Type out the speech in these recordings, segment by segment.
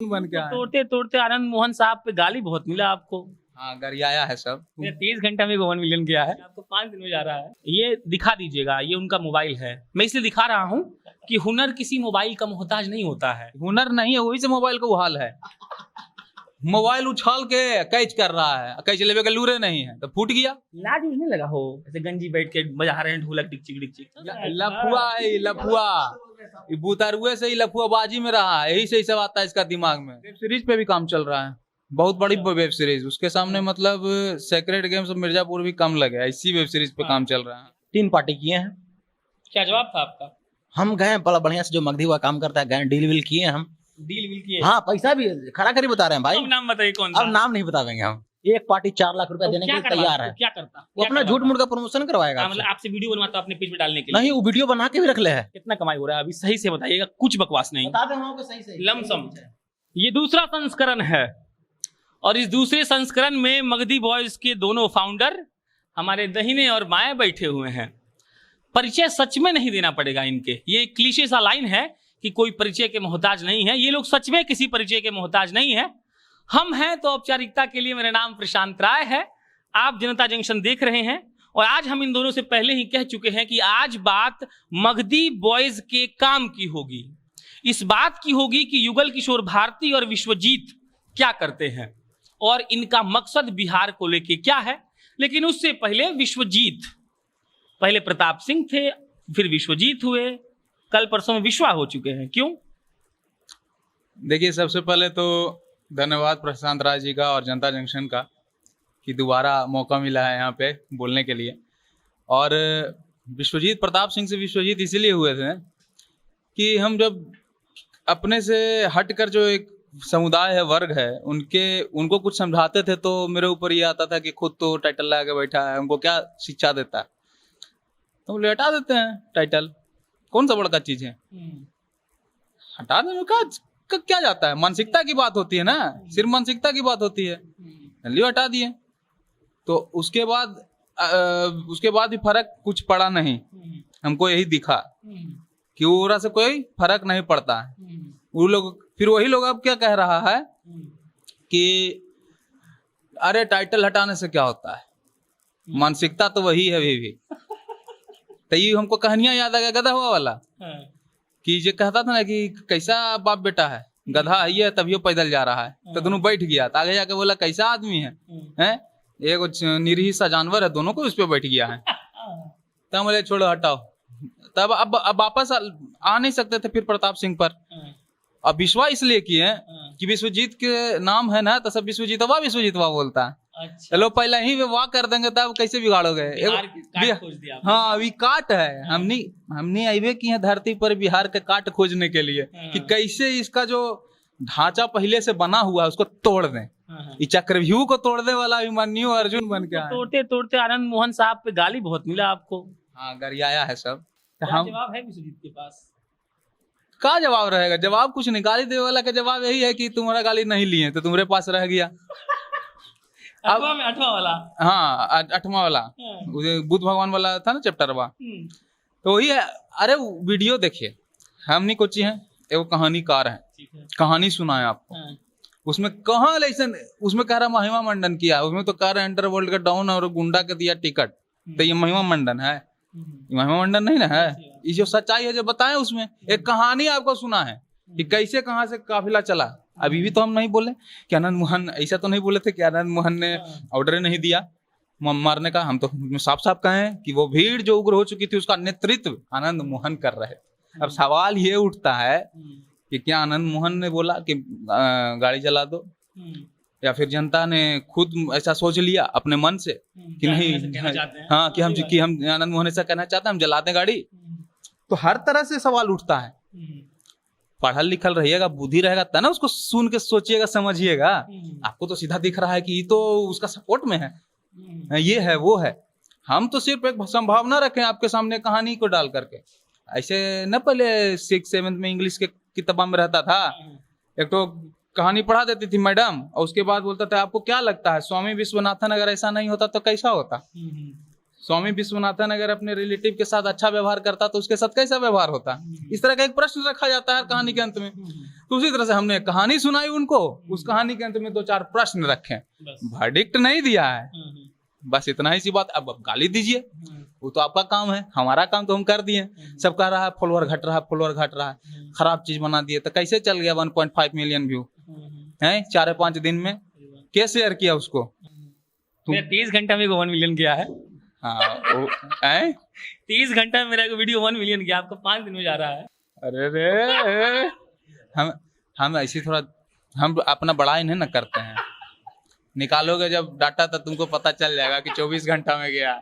बन के आए। तोड़ते तोड़ते आनंद मोहन साहब पे गाली बहुत मिला आपको। हाँ, गरियाया है सब। 30 घंटा में 1 मिलियन गया है, आपको 5 दिन में जा रहा है। ये दिखा दीजिएगा, ये उनका मोबाइल है। मैं इसलिए दिखा रहा हूँ कि हुनर किसी मोबाइल का मोहताज नहीं होता है। हुनर नहीं है, वही से मोबाइल का वो हाल है। मोबाइल उछाल के कैच कर रहा है, कैच लेवे के लूरे नहीं है तो फूट गया। लाज उज नहीं लगा हो, ऐसे गंजी बैठ के बजा रहे हैं ढोलक डिक्चिक डिक्चिक। लफुआ है, लफुआ बुतारुए से ही लफुआ बाजी में रहा है, यही से ही सब आता है इसका दिमाग में। वेब सीरीज पे भी काम चल रहा है, बहुत बड़ी वेब सीरीज। उसके सामने मतलब सेक्रेट गेम्स ऑफ मिर्जापुर भी कम लगे, इसी वेब सीरीज पे काम चल रहा है। 3 पार्टी किए हैं। क्या जवाब था आपका? हम गए बड़ा बढ़िया से, जो मगधी हुआ काम करता है, गए डील विल किए हम। डील विल किए? हाँ, पैसा भी खड़ा खड़ी बता रहे हैं भाई। अब नाम बताइए कौन सा? अब नाम नहीं बताएंगे हम। एक पार्टी 4 लाख रुपया देने के लिए तैयार है। क्या करता? वो अपना झूठ मूठ का प्रमोशन करवाएगा। मतलब आपसे वीडियो बनवाता अपने पेज पे डालने के लिए? नहीं, वो वीडियो बना के भी रख ले है। कितना कमाई हो रहा है अभी सही से बताइएगा, कुछ बकवास नहीं। बता दें हम आपको सही से लमसम। ये दूसरा संस्करण है और इस दूसरे संस्करण में मगधी बॉयज के दोनों फाउंडर हमारे दाहिने और बाएं बैठे हुए हैं। परिचय सच में नहीं देना पड़ेगा इनके, ये क्लीशे सा लाइन है कि कोई परिचय के मोहताज नहीं है। ये लोग सच में किसी परिचय के मोहताज नहीं है। हम हैं तो औपचारिकता के लिए। मेरा नाम प्रशांत राय है, आप जनता जंक्शन देख रहे हैं और आज हम इन दोनों से पहले ही कह चुके हैं कि आज बात मगधी बॉयज के काम की होगी। इस बात की होगी कि युगल किशोर भारती और विश्वजीत क्या करते हैं और इनका मकसद बिहार को लेके क्या है। लेकिन उससे पहले विश्वजीत, पहले प्रताप सिंह थे, फिर विश्वजीत हुए, कल परसों में विश्वा हो चुके हैं। क्यों? देखिए, सबसे पहले तो धन्यवाद प्रशांत राय जी का और जनता जंक्शन का कि दोबारा मौका मिला है यहाँ पे बोलने के लिए। और विश्वजीत, प्रताप सिंह से विश्वजीत इसीलिए हुए थे कि हम जब अपने से हटकर जो एक समुदाय है, वर्ग है, उनको कुछ समझाते थे तो मेरे ऊपर ये आता था कि खुद तो टाइटल लगा के बैठा है, उनको क्या शिक्षा देता है। तो बोले हटा देते हैं टाइटल, कौन सा बड़का चीज है, हटा देने में क्या जाता है। मानसिकता की बात होती है ना, सिर्फ मानसिकता की बात होती है, चलिए हटा दिए। तो उसके बाद भी फर्क कुछ पड़ा नहीं। हमको यही दिखा कि वो से कोई फर्क नहीं पड़ता है। वो लोग, फिर वही लोग अब क्या कह रहा है कि अरे टाइटल हटाने से क्या होता है, मानसिकता तो वही है अभी भी। तो ये हमको कहानियां याद आ गया गधा हुआ वाला, कि ये कहता था ना कि कैसा बाप बेटा है, गधा है ये तभी पैदल जा रहा है। तो दोनों बैठ गया, तो आगे जाके बोला कैसा आदमी है, हैं एक निरीह सा जानवर है, दोनों को उस पर बैठ गया है। तब बोले छोड़ो हटाओ। तब अब वापस आ नहीं सकते थे फिर प्रताप सिंह पर। अब विश्वास इसलिए किए कि विश्वजीत के नाम है ना, तो सब विश्वजीतवा बोलता है। अच्छा। चलो पहले ही वाह कर देंगे, तब कैसे बिगाड़ोगे। हाँ, अभी काट है, हमने आइवे की है धरती पर बिहार के काट खोजने के लिए कि कैसे इसका जो ढांचा पहले से बना हुआ है उसको तोड़ दें। इस चक्रव्यूह को तोड़ने वाला अभिमन्यु अर्जुन बन के आए। तोड़ते तोड़ते आनंद मोहन साहब पे गाली बहुत मिला आपको। हाँ, गरियाया है सब। जवाब है विश्वजीत के पास? क्या जवाब रहेगा? जवाब कुछ नहीं, गाली देने वाला का जवाब यही है कि तुम्हारा गाली नहीं लिए तो तुम्हारे पास रह गया। 8वां वाला। हाँ, 8वां वाला बुद्ध भगवान वाला था ना चैप्टरवा, तो वही है। अरे वीडियो देखिए, हम नहीं कोची है, एक कहानीकार है, कहानी सुनाए आपको। उसमें कहाँ लेसन, उसमें कह रहा महिमा मंडन किया, उसमें तो कह रहा अंडरवर्ल्ड का डाउन और गुंडा के दिया टिकट। तो ये महिमा मंडन है? महिमा मंडन नहीं ना है। ये जो सच्चाई है जो बताए, उसमें एक कहानी आपको सुना है कि कैसे कहाँ से काफिला चला। अभी भी तो हम नहीं बोले कि आनंद मोहन, ऐसा तो नहीं बोले थे कि आनंद मोहन ने ऑर्डर नहीं दिया मारने का। हम तो साफ साफ कहें कि वो भीड़ जो उग्र हो चुकी थी उसका नेतृत्व आनंद मोहन कर रहे थे। अब सवाल ये उठता है कि क्या आनंद मोहन ने बोला कि गाड़ी चला दो, या फिर जनता ने खुद ऐसा सोच लिया अपने मन से कि नहीं, हाँ कि हम आनंद मोहन ऐसा कहना चाहते हैं, हम जला दें गाड़ी। तो हर तरह से सवाल उठता है। पढ़ल लिखल रहिएगा, बुद्धि रहेगा तब ना उसको सुन के सोचिएगा, समझिएगा। आपको तो सीधा दिख रहा है कि ये तो उसका सपोर्ट में है, ये है वो है। हम तो सिर्फ एक संभावना रखें आपके सामने कहानी को डाल करके। ऐसे न पहले 6th-7th में इंग्लिश के किताबा में रहता था, एक तो कहानी पढ़ा देती थी मैडम, और उसके बाद बोलता था आपको क्या लगता है स्वामी विश्वनाथन अगर ऐसा नहीं होता तो कैसा होता। स्वामी विश्वनाथन अगर अपने रिलेटिव के साथ अच्छा व्यवहार करता तो उसके साथ कैसा व्यवहार होता। इस तरह का एक प्रश्न रखा जाता है कहानी के अंत में। तो उसी तरह से हमने एक कहानी सुनाई उनको, उस कहानी के अंत में 2-4 प्रश्न रखे, वर्डिक्ट नहीं दिया है, बस इतना ही सी बात। अब गाली दीजिए, वो तो आपका काम है, हमारा काम तो हम कर दिए। सब कह रहा है फॉलोअर घट रहा है, फॉलोअर घट रहा है, खराब चीज बना दिए, तो कैसे चल गया 1.5 मिलियन व्यू है 4-5 दिन में? क्या शेयर किया उसको? 30 घंटा में 1 मिलियन किया है। हाँ 30 घंटा में मेरा वीडियो 1 मिलियन किया, आपका 5 दिन में जा रहा है। अरे रे, हम ऐसी थोड़ा हम अपना बड़ाई नहीं ना करते हैं। निकालोगे जब डाटा तो तुमको पता चल जाएगा कि 24 घंटा में गया।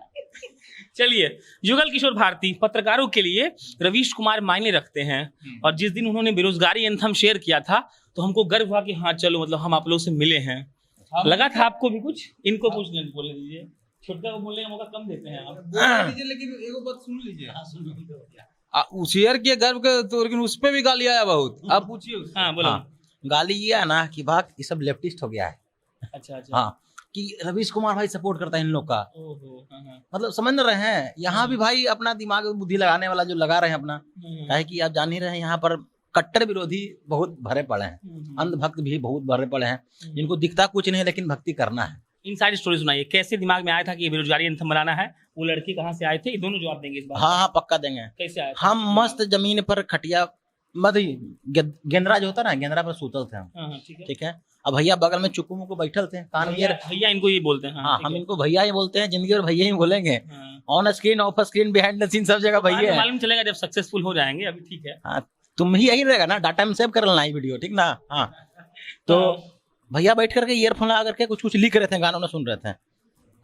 चलिए, युगल किशोर भारती पत्रकारों के लिए रवीश कुमार मायने रखते हैं, और जिस दिन उन्होंने बेरोजगारी एंथम शेयर किया था तो हमको गर्व हुआ कि हाँ चलो, मतलब हम आप लोग से मिले हैं। लगा था आपको भी कुछ? इनको कुछ नहीं बोलने दीजिए, छोटा को बोलने का मौका कम देते हैं आप। लेकिन एगो बात सुन लीजिए, शेयर किए गर्व के तो, लेकिन उस पे भी गाली आया बहुत। आप पूछिए। हाँ बोलो। गाली ये है ना कि भाग ये सब लेफ्टिस्ट हो गया है। अच्छा। हाँ, कि रवीश कुमार भाई सपोर्ट करता है इन लोग का। हाँ। मतलब समझ रहे हैं, यहाँ भी भाई अपना दिमाग बुद्धि लगाने वाला जो लगा रहे हैं अपना, है कि आप जान ही रहे हैं यहाँ पर कट्टर विरोधी बहुत भरे पड़े हैं, अंधभक्त भी बहुत भरे पड़े हैं, जिनको दिखता कुछ नहीं लेकिन भक्ति करना है। इन सारी स्टोरी सुनाइए, कैसे दिमाग में आया था कि बेरोजगारी एंथम बनाना है? वो लड़की कहाँ से आए थे? ये दोनों जवाब देंगे इस बार। हाँ पक्का देंगे। कैसे आए? हम मस्त जमीन पर खटिया गेंदरा जो होता है ना, गेंदरा पर सूतल थे हम। ठीक है। अब भैया बगल में चुप्पू मुक्कू बैठल थे, कान भैया इनको ये बोलते हैं। हाँ, हम इनको भैया ही बोलते हैं, जिंदगी और भैया ही बोलेंगे। On screen, off screen, behind the scene, सब जगह भैया। मालूम चलेगा जब सक्सेसफुल हो जाएंगे, अभी ठीक है। हाँ, तुम ही यही रहेगा ना, डाटा में सेव कर लेना वीडियो, ठीक ना। हाँ, तो भैया बैठ करके ईयरफोन लगा करके कुछ कुछ लिख रहे थे, गाना सुन रहे थे।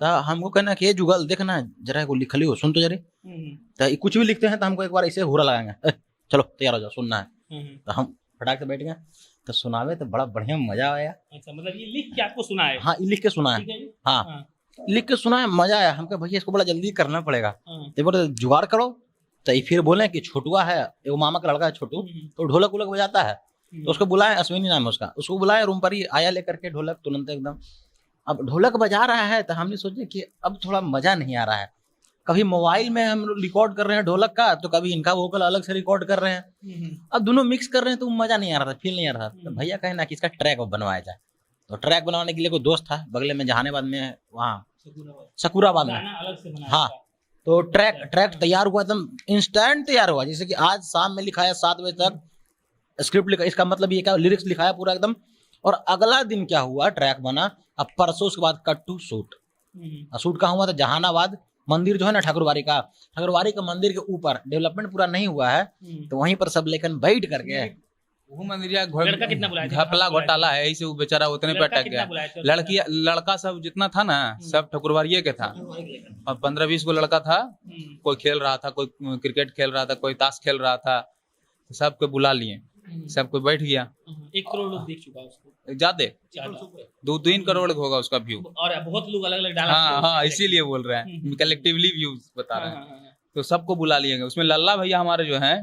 तो हमको कहना कि ये जुगल देखना जरा को लिख लियो, सुन तो जरे। तो कुछ भी लिखते हैं तो हमको एक बार ऐसे हुरा लगाएंगे, चलो तैयार हो जाओ, सुनना है। तो हम फटाक से बैठ गए, तो सुनावे तो बड़ा बढ़िया मजा आया। अच्छा, मतलब ये लिख के आपको सुना है? हाँ, लिख के सुना है। हाँ, लिख के सुना है, मजा आया। हमको भैया इसको बड़ा जल्दी करना पड़ेगा, एक बार जुगाड़ करो। तो फिर बोले कि छोटुआ है, एक मामा का लड़का है छोटू, तो ढोलक वोलक बजाता है, तो उसको बुलाए, अश्विनी नाम है उसका, उसको बुलाए रूम पर ही, आया लेकर के ढोलक तुरंत एकदम। अब ढोलक बजा रहा है तो हमने सोचे कि अब थोड़ा मजा नहीं आ रहा है। कभी मोबाइल में हम रिकॉर्ड कर रहे हैं ढोलक का, तो कभी इनका वोकल अलग से रिकॉर्ड कर रहे हैं। अब दोनों मिक्स कर रहे हैं तो मजा नहीं आ रहा था, फील नहीं आ रहा था। तो भैया कहे ना कि इसका ट्रैक बनवाया जाए। तो ट्रैक बनाने के लिए कोई दोस्त था बगले में, जहानाबाद में, वहाँ सकूराबाद में। हाँ, तो ट्रैक तैयार हुआ, एकदम इंस्टेंट तैयार हुआ। जैसे कि आज शाम में लिखाया 7 बजे तक स्क्रिप्ट लिखा, इसका मतलब ये क्या, लिरिक्स लिखाया पूरा एकदम। और अगला दिन क्या हुआ, ट्रैक बना। अब परसों उसके बाद कट टू शूट। शूट कहाँ हुआ था? जहानाबाद मंदिर जो है ना, ठाकुरबाड़ी का मंदिर के ऊपर, डेवलपमेंट पूरा नहीं हुआ है, तो वहीं पर सब लेकर बैठ करके वो मंदिरिया घपला घोटाला है, ऐसे वो बेचारा उतने पे अटक गया। लड़का सब जितना था ना, सब ठकुरवाड़िये के था। और 15-20 को लड़का था, कोई खेल रहा था, कोई क्रिकेट खेल रहा था, कोई ताश खेल रहा था, सबको बुला लिए, सबको बैठ गया। 1 करोड़ लोग देख चुका है उसको, ज्यादा 2-3 करोड़ होगा उसका व्यू, और बहुत लोग अलग अलग डाला। हाँ, इसीलिए बोल रहे हैं, कलेक्टिवली व्यूज बता रहे हैं। तो सबको बुला लिए गए। उसमें लल्ला भैया हमारे जो है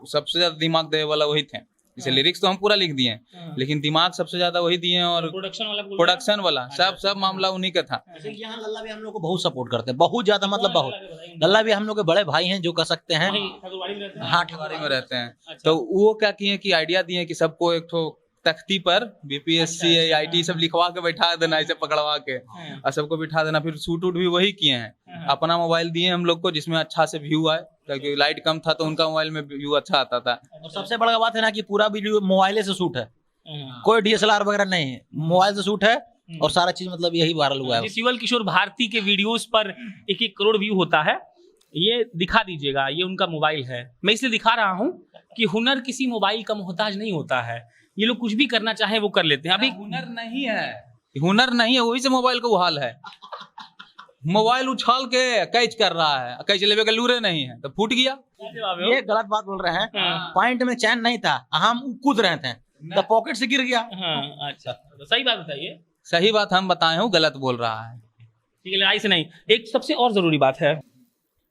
सबसे ज्यादा दिमाग देने वाला वही थे। जैसे लिरिक्स तो हम पूरा लिख दिए, लेकिन दिमाग सबसे ज्यादा वही दिए, और प्रोडक्शन वाला सब मामला उन्हीं का था। यहाँ लल्ला भी हम लोग को बहुत सपोर्ट करते हैं, बहुत ज्यादा, मतलब बहुत। लल्ला भी हम लोग के बड़े भाई हैं, जो कह सकते हैं। हाँ, ठकुरबाड़ी में रहते हैं। तो वो क्या किए कि आइडिया दिए कि सबको एक ठो तख्ती पर BPSC IIT सब लिखवा के बैठा देना, ऐसे पकड़वा के, और सबको बिठा देना। फिर शूट उट भी वही किए हैं। अपना मोबाइल दिए हम लोग को, जिसमें अच्छा से व्यू आए, क्योंकि लाइट कम था तो उनका मोबाइल में व्यू अच्छा आता था। और सबसे बड़ा बात है ना कि पूरा वीडियो मोबाइल से शूट है, कोई DSLR वगैरह नहीं है, मोबाइल से शूट है, और सारा चीज मतलब यही वायरल हुआ है। युगल किशोर भारती के वीडियोस पर 1-1 करोड़ व्यू होता है, ये दिखा दीजिएगा। ये उनका मोबाइल है, मैं इसलिए दिखा रहा हूँ कि हुनर किसी मोबाइल का मोहताज नहीं होता है। ये लोग कुछ भी करना चाहे वो कर लेते हैं। अभी हुनर नहीं है, वही से मोबाइल का हाल है। मोबाइल उछाल के कैच कर रहा है, कैच लेवे का लूरे नहीं है, तो फूट गया। ये गलत बात बोल रहे हैं। पॉइंट में चैन नहीं था, हम कूद रहे थे, तो पॉकेट से गिर गया। अच्छा, तो सही बात बताइए। सही बात हम बताए हूँ, गलत बोल रहा है। ठीक है, लड़ाई से नहीं। एक सबसे और जरूरी बात है,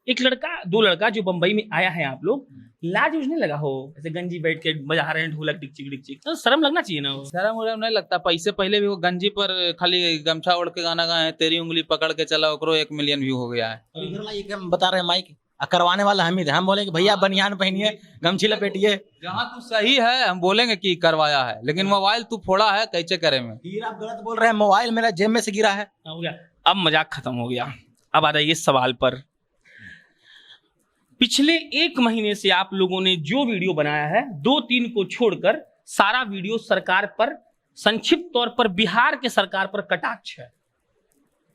एक लड़का 2 लड़का जो बंबई में आया है, आप लोग लाज नहीं लगा हो, ऐसे गंजी बैठ के बजा रहे हैं ढोलक डिक, तो शर्म लगना चाहिए ना। शर्म नहीं लगता। पैसे पहले भी वो गंजी पर खाली गमछा ओढ़ के गाना गाए, तेरी उंगली पकड़ के चला, 1 मिलियन व्यू हो गया है। बता रहे हैं माइक करवाने वाला हम ही थे। हम बोले कि भैया बनियान पहनिए, गमछी लपेटिए। जहाँ तू सही है हम बोलेंगे कि करवाया है, लेकिन मोबाइल तू फोड़ा है, कैसे करे में? फिर आप गलत बोल रहे हैं, मोबाइल मेरा जेब में से गिरा है। हो गया, अब मजाक खत्म हो गया। अब आ जाइए सवाल पर। पिछले 1 महीने से आप लोगों ने जो वीडियो बनाया है, 2-3 को छोड़कर सारा वीडियो सरकार पर, संक्षिप्त तौर पर बिहार के सरकार पर कटाक्ष है।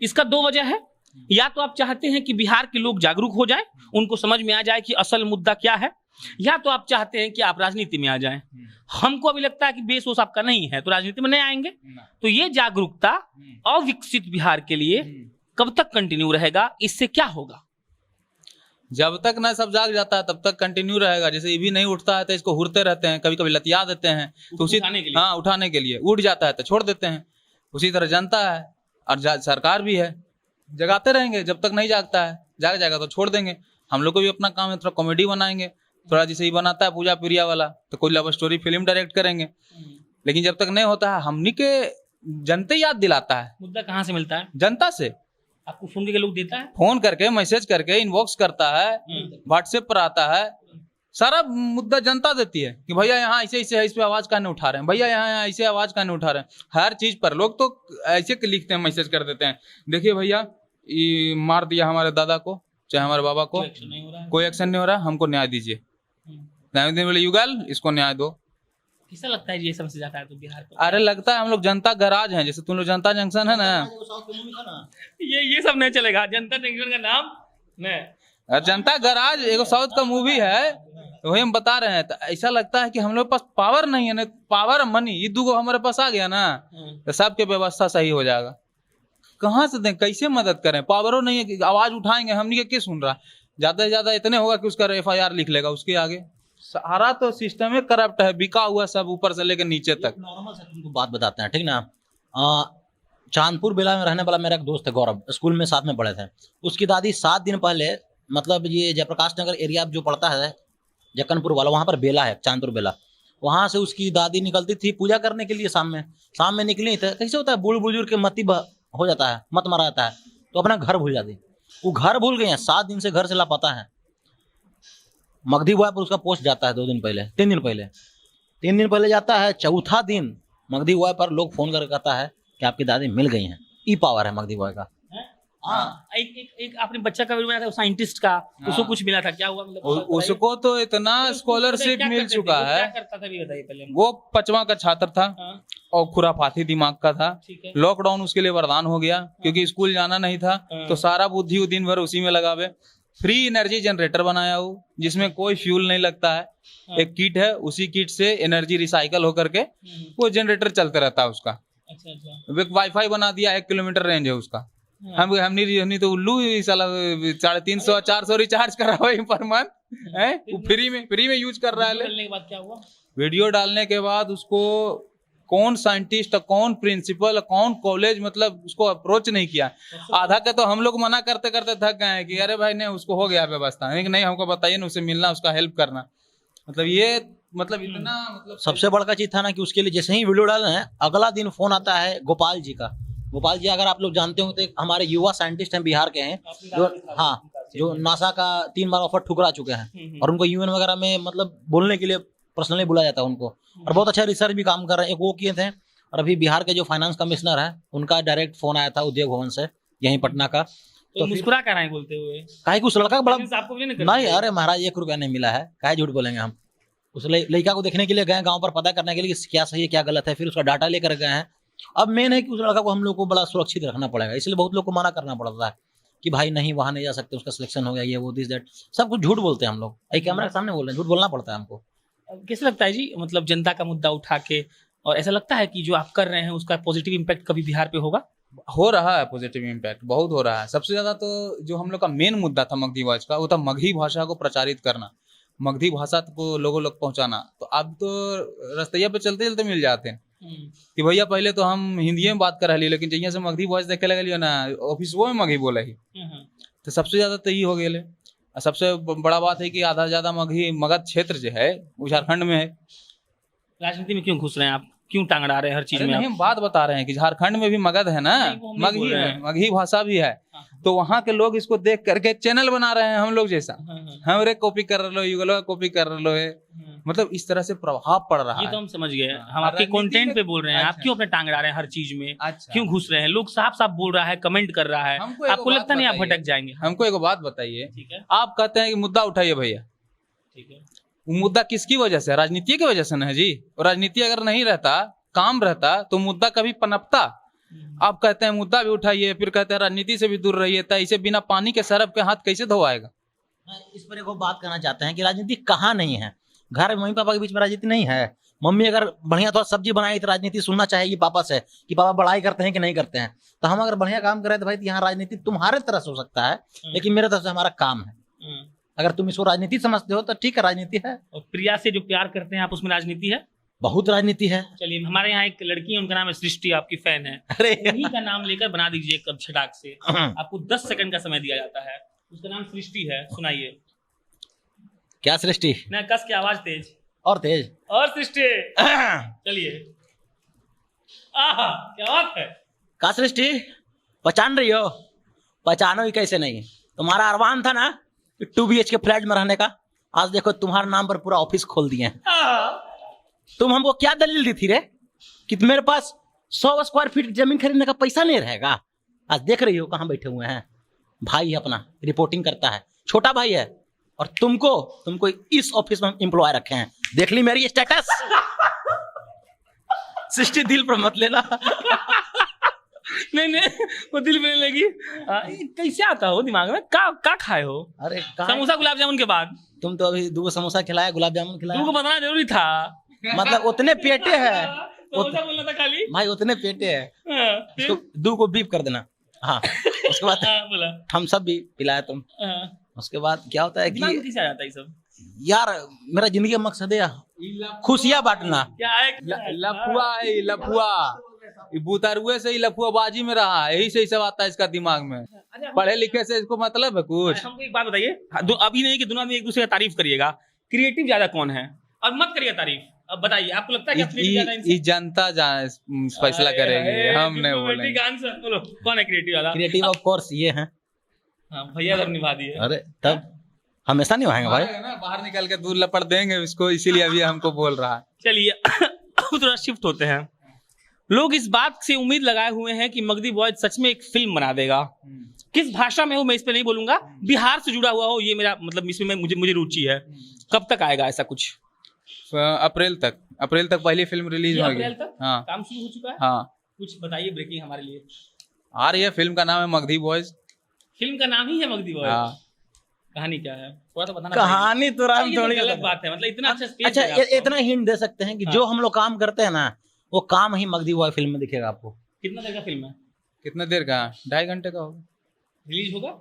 इसका 2 वजह है। या तो आप चाहते हैं कि बिहार के लोग जागरूक हो जाएं, उनको समझ में आ जाए कि असल मुद्दा क्या है, या तो आप चाहते हैं कि आप राजनीति में आ जाएं। हमको अभी लगता है कि बेस वोस आपका नहीं है, तो राजनीति में नहीं आएंगे। तो ये जागरूकता अविकसित बिहार के लिए कब तक कंटिन्यू रहेगा? इससे क्या होगा? जब तक ना सब जाग जाता है तब तक कंटिन्यू रहेगा। जैसे ये भी नहीं उठता है तो इसको हुरते रहते हैं, कभी कभी लतिया देते हैं, तो उसी उठाने के लिए उठ जाता है तो छोड़ देते हैं। उसी तरह जनता है और सरकार भी है, जगाते रहेंगे जब तक नहीं जागता है। जाग जाएगा तो छोड़ देंगे। हम लोग को भी अपना काम है, थोड़ा कॉमेडी बनाएंगे, थोड़ा जैसे ही बनाता है पूजा प्रिया वाला, तो कोई लव स्टोरी फिल्म डायरेक्ट करेंगे। लेकिन जब तक नहीं होता है, हमनी के जनता याद दिलाता है। मुद्दा कहाँ से मिलता है? जनता से। आपको फोन के लोग देता है, फोन करके, मैसेज करके, इनबॉक्स करता है, व्हाट्सएप पर आता है, सारा मुद्दा जनता देती है कि भैया यहाँ ऐसे ऐसे है, इस पे आवाज काहे नहीं उठा रहे हैं, भैया यहाँ ऐसे आवाज काहे नहीं उठा रहे हैं। हर चीज पर लोग तो ऐसे लिखते हैं, मैसेज कर देते हैं, देखिए भैया ये मार दिया हमारे दादा को, चाहे हमारे बाबा को, कोई एक्शन नहीं हो रहा, हमको न्याय दीजिए। न्याय बोले युगल इसको न्याय दो। कैसा लगता है ये समझ जाता है तो बिहार को? अरे लगता है हम लोग जनता गराज हैं, जैसे तुम लोग जनता जंक्शन है ना, ये सब नहीं चलेगा। जनता जंक्शन का नाम नहीं, जनता गराज एक साउथ का मूवी है, तो वही हम बता रहे हैं। तो ऐसा लगता है कि हम लोग पास पावर नहीं है ना, पावर मनी ये दो हमारे पास आ गया ना, तो सबके व्यवस्था सही हो जाएगा। कहाँ से दें, कैसे मदद करें? पावरों नहीं है कि आवाज उठाएंगे, हमनी के क्या सुन रहा? ज्यादा से ज्यादा इतने होगा कि उसका FIR लिख लेगा, उसके आगे सारा तो सिस्टम है करप्ट है, बिका हुआ सब ऊपर से लेकर नीचे तक। नॉर्मल से तुमको बात बताते हैं, ठीक ना। चांदपुर बेला में रहने वाला मेरा एक दोस्त है गौरव, स्कूल में साथ में पढ़े थे। उसकी दादी 7 दिन पहले, मतलब ये जयप्रकाश नगर एरिया जो पड़ता है जक्कनपुर वाला, वहाँ पर बेला है, चांदपुर बेला, वहाँ से उसकी दादी निकलती थी पूजा करने के लिए। शाम में निकली थे, कैसे होता है बूढ़ बुजुर्ग के मती हो जाता है, मत मारा जाता है, तो अपना घर भूल जाती। वो घर भूल गए हैं, 7 दिन से घर से लापता है। मगधी बॉय पर उसका पोस्ट जाता है 2 दिन पहले, 3 दिन पहले, 3 दिन पहले जाता है। चौथा दिन मगधी बॉय पर लोग फोन करके कहता है कि आपकी दादी मिल गई हैं। ई पावर है मगधी बॉय का। हाँ, एक आपने बच्चा का वीडियो बनाया था साइंटिस्ट का, उसको कुछ मिला था, क्या हुआ? मतलब उसको तो इतना स्कॉलरशिप मिल चुका है। क्या करता था भी बताइए पहले। वो 5वां का छात्र था और खुराफाती दिमाग का था। लॉकडाउन उसके लिए वरदान हो गया, क्योंकि स्कूल जाना नहीं था, तो सारा बुद्धि दिन भर उसी में लगावे। फ्री एनर्जी जनरेटर बनाया वो, जिसमें कोई फ्यूल नहीं लगता है। एक किट है, उसी किट से एनर्जी रिसाइकल होकर के वो जनरेटर चलते रहता है उसका। वाईफाई बना दिया, 1 किलोमीटर रेंज है उसका। हमने तो उल्लू साला 350-400 रिचार्ज कर रहा है पर मंथ है, फ्री में यूज कर रहा है। डालने के बाद क्या हुआ? वीडियो डालने के बाद उसको कौन साइंटिस्ट, कौन प्रिंसिपल, कौन कॉलेज, मतलब उसको अप्रोच नहीं किया। आधा के तो हम लोग मना करते करते थक गए हैं कि अरे भाई नहीं, उसको हो गया व्यवस्था, नहीं हमको बताइए ना, उसे मिलना, उसका हेल्प करना। मतलब ये इतना मतलब सबसे बड़का चीज था ना कि उसके लिए जैसे ही वीडियो डाले हैं, अगला दिन फोन आता है गोपाल जी का। गोपाल जी अगर आप लोग जानते हो तो हमारे युवा साइंटिस्ट हैं, बिहार के हैं, जो नासा का 3 बार ऑफर ठुकरा चुके हैं, और उनको UN वगैरह में मतलब बोलने के लिए पर्सनली बुलाया जाता है उनको, और बहुत अच्छा रिसर्च भी काम कर रहे हैं। एक वो किए थे, और अभी बिहार के जो फाइनेंस कमिश्नर है उनका डायरेक्ट फोन आया था उद्योग भवन से, यहीं पटना का। तो मुस्कुरा कर आए बोलते हुए, काहे उस लड़का का बड़ा आपको नहीं, अरे महाराज 1 रुपया नहीं मिला है, काहे झूठ बोलेंगे हम। उस लड़का को देखने के लिए गए, गांव पर पता करने के लिए क्या सही है क्या गलत है, फिर उसका डाटा लेकर गए हैं। अब मेन है कि उस लड़का को हम लोग को बड़ा सुरक्षित रखना पड़ेगा, इसलिए बहुत लोग को मना करना पड़ता है कि भाई नहीं वहां नहीं जा सकते, उसका सिलेक्शन हो गया, ये वो दिस दैट, सब कुछ झूठ बोलते हैं हम लोग, कैमरा के सामने बोल रहे हैं, झूठ बोलना पड़ता है हमको। कैसा लगता है जी, मतलब जनता का मुद्दा उठा के, और ऐसा लगता है कि जो आप कर रहे हैं उसका पॉजिटिव इम्पैक्ट कभी बिहार पे होगा? हो रहा है, पॉजिटिव इम्पैक्ट बहुत हो रहा है। सबसे ज्यादा तो जो हम लोग का मेन मुद्दा था मगधी वॉइस का, वो था मगही भाषा को प्रचारित करना, मगधी भाषा को लोगों लोग पहुंचाना। तो अब तो रस्तैया पे चलते चलते मिल जाते हैं कि भैया पहले तो हम हिंदी में बात कर रही, लेकिन जहिया से मगधी वॉइस देखे लगे ना, ऑफिस वो में मगही बोले ही, तो सबसे ज्यादा तो यही हो गए। सबसे बड़ा बात है कि आधा ज्यादा मगध क्षेत्र जो है वो झारखंड में है। राजनीति में क्यों घुस रहे हैं आप, क्यों टांग रहे हैं हर चीज में? नहीं, हम बात बता रहे हैं कि झारखंड में भी मगध है ना, मगही भाषा भी है। तो वहाँ के लोग इसको देख करके चैनल बना रहे हैं हम लोग जैसा, हम रे कॉपी कर रहे लो, युगलो कॉपी कर रहे लो है, मतलब इस तरह से प्रभाव पड़ रहा ये है। तो हम समझ गए। हम और आपके राजनीति कंटेंट में- पे बोल रहे हैं, आप अच्छा। क्यों अपने टांग अड़ा रहे हैं हर चीज में, अच्छा, क्यों घुस रहे हैं? लोग साफ साफ बोल रहा है, कमेंट कर रहा है, हमको एगो आपको बात लगता नहीं आप बताइए। भटक जाएंगे? हमको एक बात बताइए, ठीक है, आप कहते हैं कि मुद्दा उठाइए भैया, ठीक है। वो मुद्दा किसकी वजह से? राजनीति की वजह से ना है जी। और राजनीति अगर नहीं रहता, काम रहता, तो मुद्दा कभी पनपता। आप कहते हैं मुद्दा भी उठाइए, फिर कहते हैं राजनीति से भी दूर रहिए, तो इसे बिना पानी के सरफ के हाथ कैसे धोआएगा? इस पर एक और बात करना चाहते हैं कि राजनीति कहाँ नहीं है। घर में मम्मी पापा के बीच में राजनीति नहीं है। मम्मी अगर बढ़िया थोड़ा सब्जी बनाई तो राजनीति सुनना चाहेगी पापा से कि पापा बड़ाई करते हैं कि नहीं करते हैं। तो हम अगर बढ़िया काम करें तो भाई यहाँ राजनीति तुम्हारे तरह से हो सकता है, लेकिन मेरे तरफ से हमारा काम है। अगर तुम इसको राजनीति समझते हो तो ठीक है, राजनीति है। और प्रिया से जो प्यार करते हैं आप, उसमें राजनीति है? बहुत राजनीति है। चलिए, हमारे यहाँ एक लड़की है, उनका नाम है सृष्टि, आपकी फैन है। अरे उन्हीं का नाम लेकर बना दीजिए एक कप छटाक से। आपको 10 सेकंड का समय दिया जाता है। उसका नाम सृष्टि है, सुनाइए। क्या सृष्टि? ना कस की आवाज तेज और तेज। और सृष्टि, चलिए। आहा, क्या बात है। का सृष्टि पहचान रही हो? पहचानो ही कैसे नहीं। तुम्हारा अरमान था ना 2 BHK फ्लैट में रहने का, आज देखो तुम्हारे नाम पर पूरा ऑफिस खोल दिए हैं। तुम हमको क्या दलील दी थी रे कि मेरे पास 100 स्क्वायर फीट जमीन खरीदने का पैसा नहीं रहेगा? आज देख रही हो कहाँ बैठे हुए हैं। भाई है अपना, रिपोर्टिंग करता है, छोटा भाई है, और तुमको इस ऑफिस में एम्प्लॉय रखे हैं। देख ली मेरी स्टेटस। सृष्टि दिल पर मत लेना। नहीं, वो दिल में नहीं लगी। ये कैसे आता हो दिमाग में? का खाए हो? अरे समोसा गुलाब जामुन के बाद? तुम तो अभी 2 समोसा खिलाया, गुलाब जामुन खिलाया, तुमको बताना जरूरी था। मतलब उतने पेटे है समोसा बोलना था खाली। भाई, उतने पेटे है। फिर? उसको 2 को बीप कर देना। हाँ, उसके बाद बोला। हम सब भी पिलाया तुम। उसके बाद क्या होता है दिमाग में कि कैसे आ जाता है ये सब? यार मेरा जिंदगी का मकसद है खुशियां बांटना। क्या है? लफुआ है, लफुआ बुतारुए से ही लफुआ बाजी में रहा है, यही से ही सब आता है इसका दिमाग में। पढ़े लिखे से इसको मतलब है कुछ? हमको एक बात बताइए, अभी नहीं कि दुनिया में एक दूसरे का तारीफ करिएगा, क्रिएटिव ज्यादा कौन है? और मत करिए तारीफ। अब बताइए, आपको लगता है कि creative ज्यादा इनसे? जनता फैसला करेगी, हम नहीं बोलेंगे। आंसर बोलो, कौन है क्रिएटिव ज्यादा? क्रिएटिव ऑफ कोर्स ये हैं। हाँ, भैया जब निभा दिए। अरे तब हमेशा नहीं होएंगे भाई। ना बाहर निकल के दूर लपट देंगे इसको, इसीलिए अभी हमको बोल रहा है। चलिए थोड़ा शिफ्ट होते हैं। लोग इस बात से उम्मीद लगाए हुए हैं कि मगदी बॉयज सच में एक फिल्म बना देगा। किस भाषा में हो मैं इस पे नहीं बोलूंगा, बिहार से जुड़ा हुआ हो, ये मेरा मतलब इसमें मुझे रुचि है। कब तक आएगा ऐसा कुछ? अप्रैल तक पहली फिल्म रिलीज ये होगी। अप्रैल तक हाँ काम शुरू हो चुका है। हाँ, कुछ बताइए ब्रेकिंग हमारे लिए। आ रही है। फिल्म का नाम है मगधी बॉयज। फिल्म का नाम ही है मगदी बॉयज। हाँ, कहानी क्या है थोड़ा सा बताना। कहानी तो राम ये तो थोड़ी गलत बात है, मतलब इतना अच्छा स्पेस अच्छा, दिया आपको। इतना हिंट दे सकते हैं कि हाँ। जो हम लोग काम करते हैं ना, वो काम ही मगधी बॉय फिल्म में दिखेगा आपको। कितना देर का फिल्म है? कितना देर का? 2.5 घंटे का होगा। रिलीज होगा?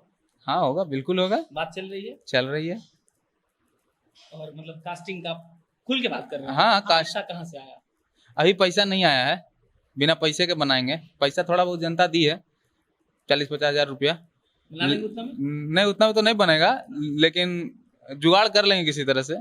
हाँ होगा, बिल्कुल होगा, बात चल रही है। चल रही है। और मतलब कास्टिंग का खुल के बात कर रहे हैं। हाँ, पैसा कहाँ से आया? अभी पैसा नहीं आया है, बिना पैसे के बनाएंगे। पैसा थोड़ा बहुत जनता दी है, 40-50 हजार रुपया। मिला लेंगे उतना में? नहीं, उतना में तो नहीं बनेगा, लेकिन जुगाड़ कर लेंगे किसी तरह से।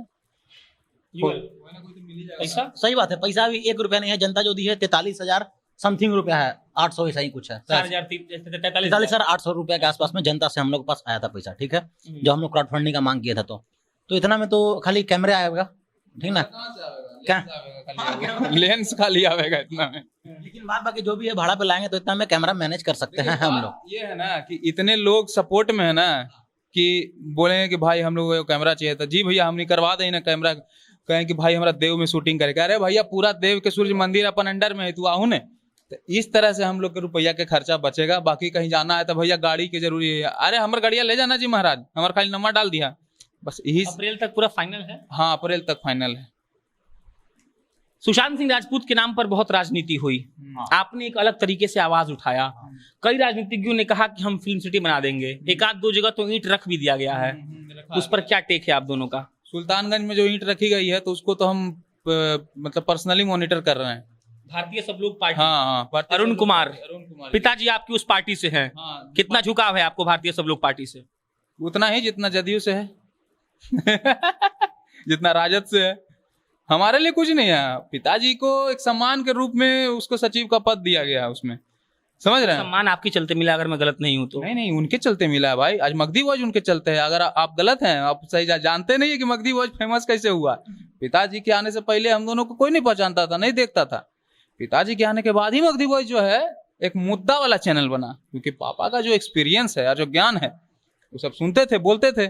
पैसा सही बात है, पैसा भी 1 रुपया नहीं है। जनता जो दी है 43,000 समथिंग रुपया है, 800 ऐसा ही कुछ है। 43,800 रुपया के आसपास में जनता से हम लोग के पास आया था पैसा। ठीक है, जो हम लोग क्राउड फंडिंग का मांग किया था, तो इतना में तो खाली कैमरे आएगा, ठीक ना? क्या लेंस खाली आवेगा इतना में। लेकिन बात बाकी जो भी है भाड़ा पे लाएंगे तो इतना में कैमरा मैनेज कर सकते हैं हम लोग। ये है ना कि इतने लोग सपोर्ट में है ना कि बोले कि भाई हम लोग को कैमरा चाहिए था। जी भैया, हम नहीं करवा दें ना कैमरा। कहें कि भाई हमारा देव में शूटिंग करेगा। अरे भैया, पूरा देव के सूर्य मंदिर अपन अंडर में है, तू आहू ने। तो इस तरह से हम लोग के रुपया के खर्चा बचेगा। बाकी कहीं जाना है तो भैया गाड़ी की जरूरी है। अरे हमारे गाड़िया ले जाना जी महाराज, हमारा खाली नंबर डाल दिया, बस यही। अप्रैल तक पूरा फाइनल है? हाँ, अप्रैल तक फाइनल है। सुशांत सिंह राजपूत के नाम पर बहुत राजनीति हुई, आपने एक अलग तरीके से आवाज उठाया। कई राजनीतिज्ञों ने कहा कि हम फिल्म सिटी बना देंगे, एक आध 2 जगह तो ईंट रख भी दिया गया है। उस पर क्या टेक है आप दोनों का? सुल्तानगंज में जो ईंट रखी गई है तो उसको तो हम मतलब पर्सनली मॉनिटर कर रहे हैं। भारतीय सब लोग पार्टी। हाँ, अरुण कुमार पिताजी आपकी उस पार्टी से हैं। हाँ, कितना झुकाव है आपको भारतीय सब लोग पार्टी से? उतना ही जितना जदयू से है जितना राजद से है। हमारे लिए कुछ नहीं है। पिताजी को एक सम्मान के रूप में उसको सचिव का पद दिया गया है उसमें, समझ रहे हैं? सम्मान आपके चलते मिला, अगर मैं गलत नहीं हूं तो। नहीं नहीं, उनके चलते मिला है भाई। आज मगधी वॉच उनके चलते है। अगर आप गलत हैं, आप सही जानते नहीं है कि मगधी वॉच फेमस कैसे हुआ। पिताजी के आने से पहले हम दोनों को कोई नहीं पहचानता था, नहीं देखता था। पिताजी के आने के बाद ही मगधी वॉच जो है एक मुद्दा वाला चैनल बना, क्योंकि पापा का जो एक्सपीरियंस है और जो ज्ञान है वो सब सुनते थे, बोलते थे।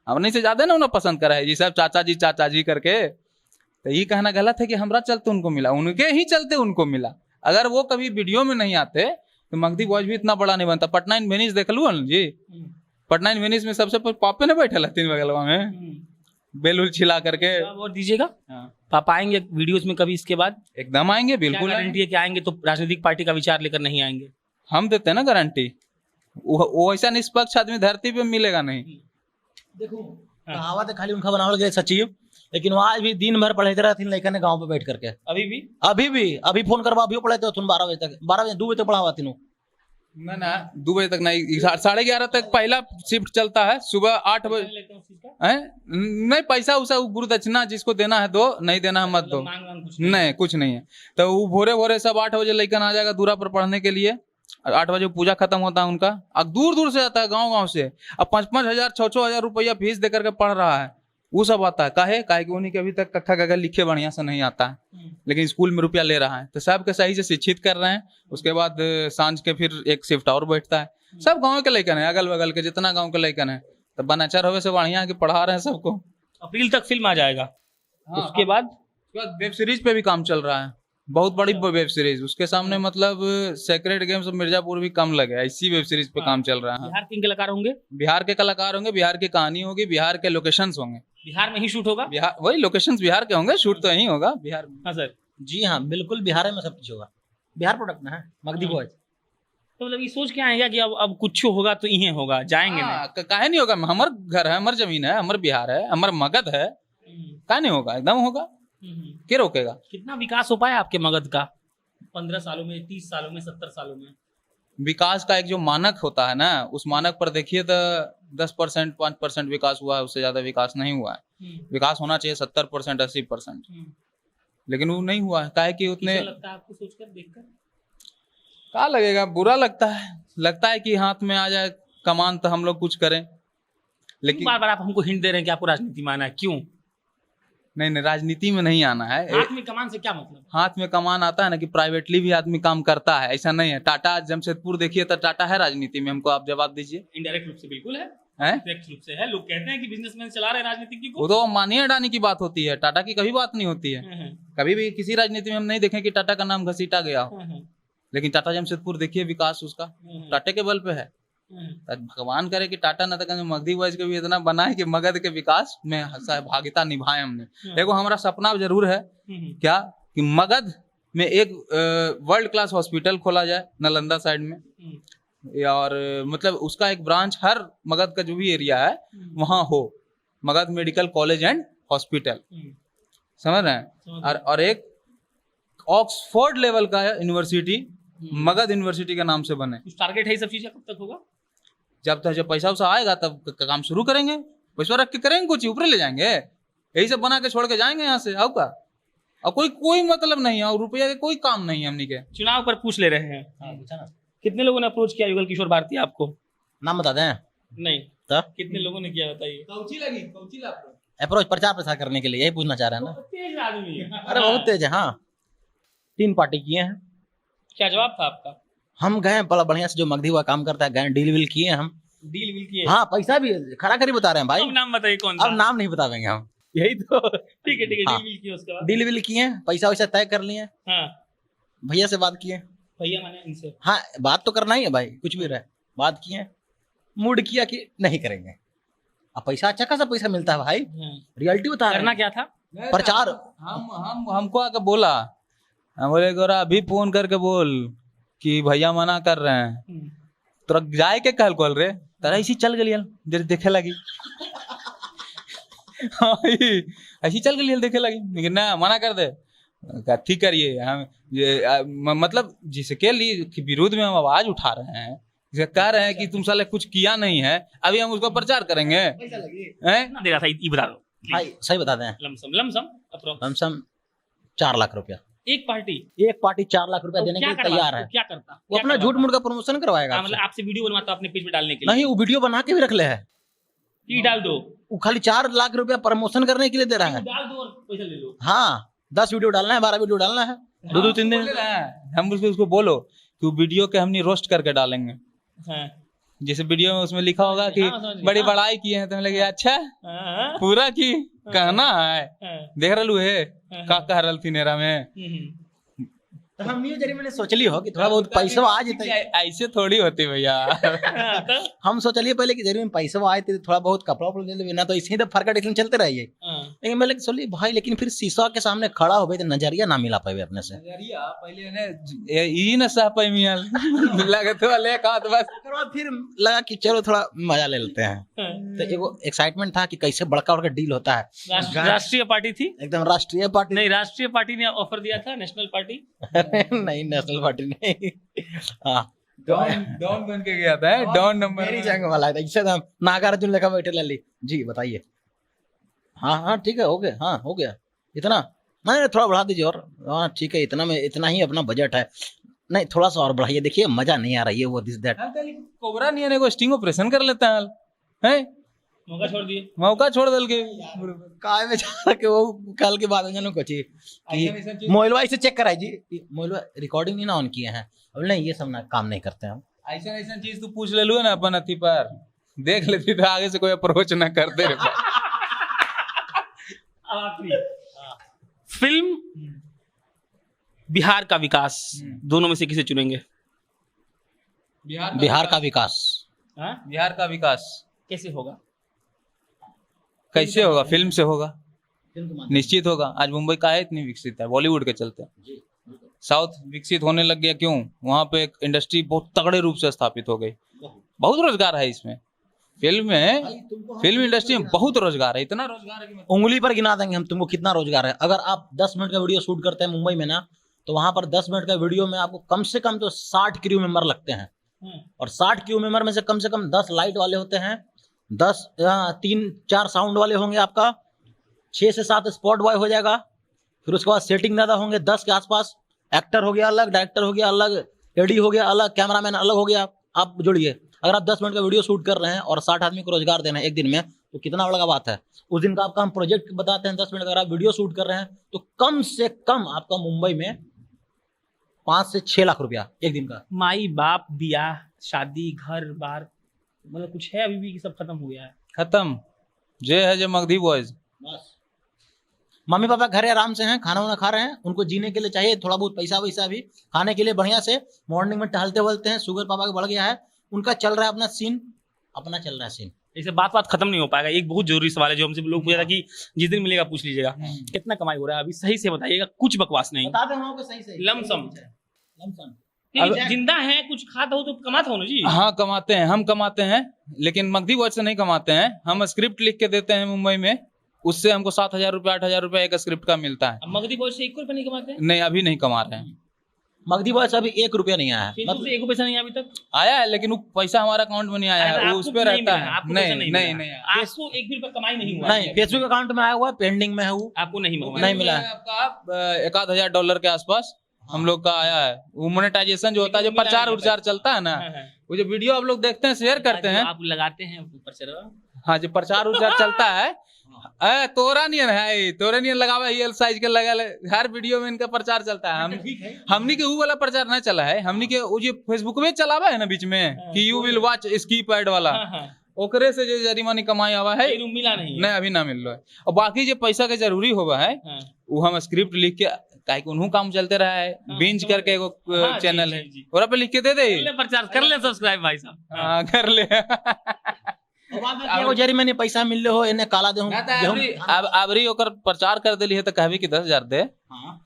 हमने से ज्यादा ना उन्हें पसंद करा है जी सब चाचा जी करके। तो ये कहना गलत है कि हमरा चलते उनको मिला, उनके ही चलते उनको मिला। अगर वो कभी वीडियो में नहीं आते तो मगधी वॉच भी इतना बड़ा नहीं बनता। पटना इन वेनिस देख लू जी, पटना इन वेनिस में सबसे पापे ने बैठे तीन बगलवा में बेलुल छिला करके। और दीजिएगा, हाँ। पापा आएंगे वीडियोस में कभी इसके बाद? एकदम आएंगे, बिल्कुल गारंटी है कि आएंगे तो राजनीतिक पार्टी का विचार लेकर नहीं आएंगे? हम देते हैं ना गारंटी। वो ऐसा निष्पक्ष आदमी धरती पे मिलेगा नहीं। देखो कहावत है खाली उनका बनावल गया सच्ची, लेकिन वो आज भी दिन भर पढ़े रहते लड़का ने गांव पे बैठ करके। अभी फोन करवा अभी पढ़े थे 12 बजे तक, 12 बजे 2 बजे तक पढ़ावा तीनों। ना 2 बजे तक नहीं, 11:30 तक पहला शिफ्ट चलता है। सुबह 8 बजे नहीं, पैसा उसा गुरु दक्षिणा जिसको देना है दो, नहीं देना है मत दो। नहीं कुछ नहीं है। तो वो भोरे भोरे सब 8 बजे लड़का आ जाएगा दूरा पर पढ़ने के लिए। 8 बजे पूजा खत्म होता है उनका। अब दूर दूर से आता है, गाँव से। अब 5-5 हजार 6-6 हजार रुपया फीस देकर के पढ़ रहा है। वो सब आता है काहे कि उन्हीं के अभी तक कक्का गगा लिखे बढ़िया से नहीं आता है, लेकिन स्कूल में रुपया ले रहा है। तो सबके सही से शिक्षित कर रहे हैं। उसके बाद सांझ के फिर एक शिफ्ट और बैठता है। सब गांव के लड़कन है, अगल बगल के जितना गांव के लड़कन है। तो बनाचार होवे से बढ़िया के पढ़ा रहे हैं सबको। अप्रैल तक फिल्म आ जाएगा। हाँ, उसके बाद वेब सीरीज पे भी काम चल रहा है, बहुत बड़ी वेब सीरीज। उसके सामने मतलब सेक्रेट गेम्स मिर्जापुर भी कम लगे, इसी वेब सीरीज पे काम चल रहा है। बिहार के कलाकार होंगे? बिहार के कलाकार होंगे, बिहार की कहानी होगी, बिहार के लोकेशंस होंगे। बिहार में ही शूट होगा? बिहार वही लोकेशंस बिहार के होंगे, शूट तो यहीं होगा बिहार में। हाँ सर जी हाँ बिल्कुल, बिहार में सब कुछ होगा। बिहार प्रोडक्ट ना है मगधी वॉच। तो मतलब ये सोच के आएगा कि अब कुछ होगा तो यहीं होगा, जाएंगे नहीं? काहे नहीं होगा? हमार घर है, हमार जमीन है, हमार बिहार है, हमार मगध है, काहे नहीं होगा? एकदम होगा। क्या रोकेगा? कितना विकास हो पाया आपके मगध का 15 सालों में, 30 सालों में, 70 सालों में? विकास का एक जो मानक होता है ना, उस मानक पर देखिए तो 10%, 5% विकास हुआ है, उससे ज्यादा विकास नहीं हुआ है। विकास होना चाहिए 70%, 80%, लेकिन वो नहीं हुआ है। काहे कि उतने लगता है आपको सोचकर, देखकर? क्या लगेगा? बुरा लगता है कि हाथ में आ जाए कमान तो हम लोग कुछ करें, लेकिन बार बार आप हमको हिंट दे रहे हैं कि आपको राजनीति में आना है, क्यों? नहीं, राजनीति में नहीं आना है। हाथ में कमान से क्या मतलब? हाथ में कमान आता है ना कि प्राइवेटली भी आदमी काम करता है, ऐसा नहीं है। टाटा जमशेदपुर देखिए तो टाटा है राजनीति में, हमको आप जवाब दीजिए। इनडायरेक्ट रूप से बिल्कुल है, हैं? डायरेक्ट रूप से है। लोग कहते हैं कि बिजनेसमैन चला रहे हैं राजनीति को। वो तो मानिए अडानी की बात होती है, टाटा की कभी बात नहीं होती है। कभी भी किसी राजनीति में हम नहीं देखें कि टाटा का नाम घसीटा गया हो। लेकिन टाटा जमशेदपुर देखिए विकास उसका टाटा के बल पे है। भगवान करे कि टाटा न तो मगधी वॉच के भी इतना बनाए कि मगध के विकास में सहभागिता निभाए हमने। एगो हमारा सपना जरूर है क्या कि मगध में एक वर्ल्ड क्लास हॉस्पिटल खोला जाए नालंदा साइड में, और मतलब उसका एक ब्रांच हर मगध का जो भी एरिया है वहां हो, Magadh medical college and hospital, समझ रहे हैं? और एक ऑक्सफोर्ड लेवल का यूनिवर्सिटी मगध यूनिवर्सिटी के नाम से बने। टारगेट है ये सब चीजें कब तक होगा? जब पैसा उसा आएगा तब काम शुरू करेंगे। पैसा रख के करेंगे, कुछ ऊपर ले जाएंगे, यही सब बना के छोड़ के जाएंगे यहाँ से। आओ का और कोई मतलब नहीं है, और रुपया के कोई काम नहीं है। हमनी के चुनाव पर पूछ ले रहे हैं। कितने लोगों ने अप्रोच किया युगल किशोर भारती आपको? नाम बता दें? नहीं तो कितने लोगों ने किया बताइए। अप्रोच प्रचार प्रसार करने के लिए, यही पूछना चाह रहे हैं ना? तेज आदमी है। अरे बहुत तेज है। हाँ 3 पार्टी किए हैं। क्या जवाब था आपका? हम गए बड़ा बढ़िया से, जो मगधी हुआ काम करता है, गए डील विल किए हम। डील विल किए? हाँ पैसा भी खरा खरी बता रहे हैं भाई। अब नाम बताइए कौन सा? अब नाम नहीं बतावेंगे हम। यही तो ठीक है हाँ। डील विल किए, उसके बाद डील विल किए, पैसा वैसा तय कर लिए। हाँ भैया से बात किए। भैया माने इनसे? हाँ बात तो करना ही है भाई, कुछ भी रहे। बात किए, मूड किया कि नहीं करेंगे। अब पैसा अच्छा खासा पैसा मिलता है भाई, रियलिटी बता रहे करना हैं। क्या था? प्रचार। हमको आके बोला, हम बोले गोरा अभी फोन करके बोल कि भैया मना कर रहे हैं, तोरा जाए के कहल कॉल रे, तारा ऐसी चल गई जब देखे लगी। ऐसी चल गई देखे लगी, लेकिन ना मना कर दे। ठीक करिए, हम मतलब जिसके लिए विरोध में हम आवाज उठा रहे हैं, कह रहे हैं कि तुम साले कुछ किया नहीं है, अभी हम उसका प्रचार करेंगे। कितना दे रहा था ये बता दो भाई, सही बता दें। लमसम 4 लाख रुपया। एक पार्टी एक पार्टी 4 लाख रुपया देने के लिए तैयार है। क्या करता? वो अपना झूठ मूठ का प्रमोशन करवाएगा। मतलब आपसे वीडियो बनवाता अपने पेज पे डालने के लिए? नहीं, वो वीडियो बना के भी रख ले है, कि डाल दो, वो खाली 4 लाख रुपया प्रमोशन करने के लिए दे रहा है। डाल दो और पैसा ले लो। हाँ, 10 वीडियो डालना है, 12 वीडियो डालना है, 2-3 दिन। हम उसको बोलो कि वीडियो के हमने रोस्ट करके डालेंगे। हाँ। जैसे वीडियो में उसमें लिखा होगा कि बड़ी बड़ाई की है, तो लगे अच्छा पूरा की कहना है, देख रहा है का कह रहा थी नेरा में। तो हम ये जरिए मैंने सोचली हो कि थोड़ा बहुत पैसा आ जाते, ऐसे थोड़ी होती भैया। हम सोचलिए पहले कि जरिए में पैसा आए थे, थोड़ा बहुत कपड़ा उपड़ा ले ले ना, तो इसी ही तो फरका डिक्शन चलते रहिए। लेकिन मैं सोचली भाई, लेकिन फिर शीशा के सामने खड़ा हो गए तो नजरिया ना मिला पाए अपने से। नजरिया पहले ने ई न सह पाई मियां लगे तो ले का तो बस। फिर लगा कि चलो थोड़ा मजा ले लेते हैं, तो एगो एक्साइटमेंट था कि कैसे बड़का बड़का डील होता है। राष्ट्रीय पार्टी थी? एकदम राष्ट्रीय पार्टी नहीं, राष्ट्रीय पार्टी ने ऑफर दिया था, नेशनल पार्टी नहीं, नेशनल पार्टी नहीं। हाँ, डॉन बन के गया था, डॉन नंबर मेरी जंग वाला है। इससे हम नागार्जुन लेखा बैठे लल्ली जी, बताइए। हाँ हाँ ठीक है, हो गया, हाँ हो गया इतना। नहीं, थोड़ा बढ़ा दीजिए और। हाँ ठीक है, इतना में इतना ही अपना बजट है। नहीं, थोड़ा सा और बढ़ाइए, देखिए मजा नहीं आ रही है वो दिस दैट। कोबरा नहीं है को स्टिंग ऑपरेशन कर लेता है, मौका छोड़ दिए, मौका छोड़ दल के काय में जा के वो कल के बाद जानो कुछ कि मोबाइल से चेक कराई जी, मोबाइल रिकॉर्डिंग नहीं ना ऑन किए हैं। अब नहीं, ये सब ना काम नहीं करते हम। ऐसा ऐसा चीज तू पूछ ले लो ना अपन अथी पर, देख लेती तो आगे से कोई अप्रोच ना करते रे। फिल्म बिहार का विकास, दोनों में से किसे चुनेंगे? बिहार का विकास। बिहार का विकास कैसे होगा? कैसे होगा? फिल्म से होगा, निश्चित होगा। आज मुंबई का है इतनी विकसित है, बॉलीवुड के चलते। साउथ विकसित होने लग गया, क्यों? वहां पे एक इंडस्ट्री बहुत तगड़े रूप से स्थापित हो गई, बहुत रोजगार है इसमें। फिल्म इंडस्ट्री में बहुत रोजगार है, इतना रोजगार है कि उंगली पर गिना देंगे हम तुमको कितना रोजगार है। अगर आप 10 मिनट का वीडियो शूट करते हैं मुंबई में ना, तो वहां पर 10 मिनट का वीडियो में आपको कम से कम तो 60 क्रू मेंबर लगते हैं, और 60 क्रू मेंबर में से कम 10 लाइट वाले होते हैं, 3-4 साउंड वाले होंगे, आपका 6 से 7 स्पॉट बॉय हो जाएगा। फिर उसके बाद सेटिंग ज़्यादा होंगे, 10 के आसपास। एक्टर हो गया अलग, डायरेक्टर हो गया अलग, एडी हो गया अलग, कैमरामैन अलग हो गया। आप जोड़िए, अगर आप 10 मिनट का वीडियो शूट कर रहे हैं और 60 आदमी को रोजगार देना है एक दिन में, तो कितना बड़ा बात है। उस दिन का आपका हम प्रोजेक्ट बताते हैं 10 मिनट, अगर आप वीडियो शूट कर रहे हैं तो कम से कम आपका मुंबई में 5 से 6 लाख रुपया एक दिन का। माई बाप, ब्याह, शादी, घर बार, मतलब कुछ है अभी भी कि सब खत्म हो गया है? खत्म जे है जो मगधी बॉयज, बस मम्मी पापा घरे आराम से हैं, खाना वाना खा रहे हैं, उनको जीने के लिए चाहिए थोड़ा बहुत पैसा वैसा भी, खाने के लिए बढ़िया से। मॉर्निंग में टहलते वहलते हैं, शुगर पापा का बढ़ गया है, उनका चल रहा है अपना सीन, अपना चल रहा है सीन। ऐसे बात खत्म नहीं हो पाएगा। एक बहुत जरूरी सवाल है जो हमसे लोग पूछा था कि जिस दिन मिलेगा पूछ लीजिएगा, कितना कमाई हो रहा है अभी? सही से बताइएगा, कुछ बकवास नहीं। बता दें सही लमसम जिंदा है, कुछ खाता हो तो कमाता हो ना जी। हाँ कमाते हैं, हम कमाते हैं, लेकिन मगधी बॉयज से नहीं कमाते हैं। हम स्क्रिप्ट लिख के देते हैं मुंबई में, उससे हमको 7,000 रुपया 8,000 रुपया एक स्क्रिप्ट का मिलता है। मगधी बॉयज से 1 रुपया नहीं कमाते हैं? नहीं, अभी नहीं कमा रहे हैं। मगधी बॉयज अभी 1 रुपया नहीं आया है, मतलब 1 पैसा नहीं अभी तक आया है, लेकिन वो पैसा हमारा अकाउंट में नहीं आया है, वो उस पे रहता है। नहीं, आपको 1 भी रुपया कमाई नहीं हुआ? नहीं, फेसबुक अकाउंट में आया हुआ, पेंडिंग में है वो, आपको नहीं मिला है। आपका 1,000 डॉलर के आसपास हम लोग का आया है। वो मोनेटाइजेशन जो होता है, जो प्रचार उर्चार चलता है ना, वो जो वीडियो आप लोग देखते हैं, शेयर करते हैं, आप लगाते हैं प्रचार। हाँ, जो प्रचार उर्चार चलता है, तोरा नियन है, तोरा नियन लगावा एल साइज के लगा, हर वीडियो में इनका प्रचार चलता है। हमनी के वो वाला प्रचार नहीं चला है, हमनी के वो जो फेसबुक में चलावा है ना बीच में कि you will watch skip ad वाला, ओकरे से जो जरिमानी कमाई आवा है, मिला नहीं अभी ना मिल रहा है। और बाकी जो पैसा के जरूरी होगा है, वो हम स्क्रिप्ट लिख के, काहे कि उन्हों काम चलते रहा है, बिंज करके एगो चैनल है, ओरा पे लिख के दे दे, प्रचार कर ले, सब्सक्राइब भाई साहब। हाँ कर ले। वो जरिमाने पैसा मिल रहे हो, इन्हें काला दे अब अबरी ओकर प्रचार कर देली है तो कहबी कि 10,000 दे,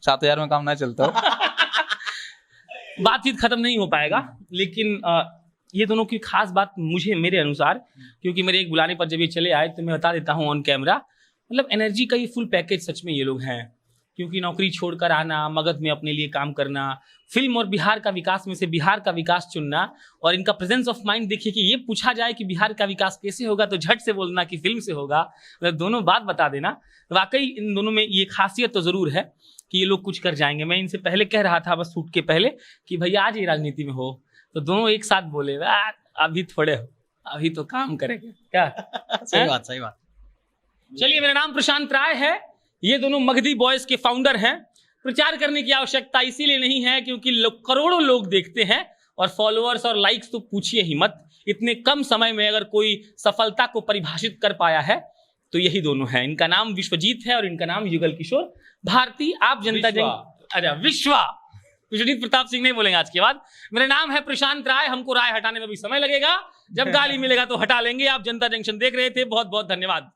7,000 में काम ना चलता। बातचीत खत्म नहीं हो पाएगा, लेकिन ये दोनों की खास बात मुझे, मेरे अनुसार, क्योंकि मेरे एक बुलाने पर जब ये चले आए तो मैं बता देता हूँ ऑन कैमरा, मतलब एनर्जी का ये फुल पैकेज सच में ये लोग हैं। क्योंकि नौकरी छोड़कर आना, मगध में अपने लिए काम करना, फिल्म और बिहार का विकास में से बिहार का विकास चुनना, और इनका प्रेजेंस ऑफ माइंड देखिए कि ये पूछा जाए कि बिहार का विकास कैसे होगा तो झट से बोलना कि फिल्म से होगा। मतलब दोनों बात बता देना। वाकई इन दोनों में ये खासियत तो ज़रूर है कि ये लोग कुछ कर जाएंगे। मैं इनसे पहले कह रहा था, बस शूट के पहले, कि भैया आज ही राजनीति में हो, तो दोनों एक साथ बोले अभी थोड़े हो, अभी तो काम करेंगे क्या। सही बात, सही बात। चलिए, मेरा नाम प्रशांत राय है, ये दोनों मगधी बॉयज के फाउंडर हैं। प्रचार करने की आवश्यकता इसीलिए नहीं है क्योंकि करोड़ों लोग देखते हैं, और फॉलोअर्स और लाइक्स तो पूछिए ही मत। इतने कम समय में अगर कोई सफलता को परिभाषित कर पाया है तो यही दोनों हैं। इनका नाम विश्वजीत है और इनका नाम युगल किशोर भारती। आप जनता विश्वजीत प्रताप सिंह नहीं बोलेंगे आज के बाद। मेरा नाम है प्रशांत राय। हमको राय हटाने में भी समय लगेगा, जब गाली मिलेगा तो हटा लेंगे। आप जनता जंक्शन देख रहे थे, बहुत बहुत धन्यवाद।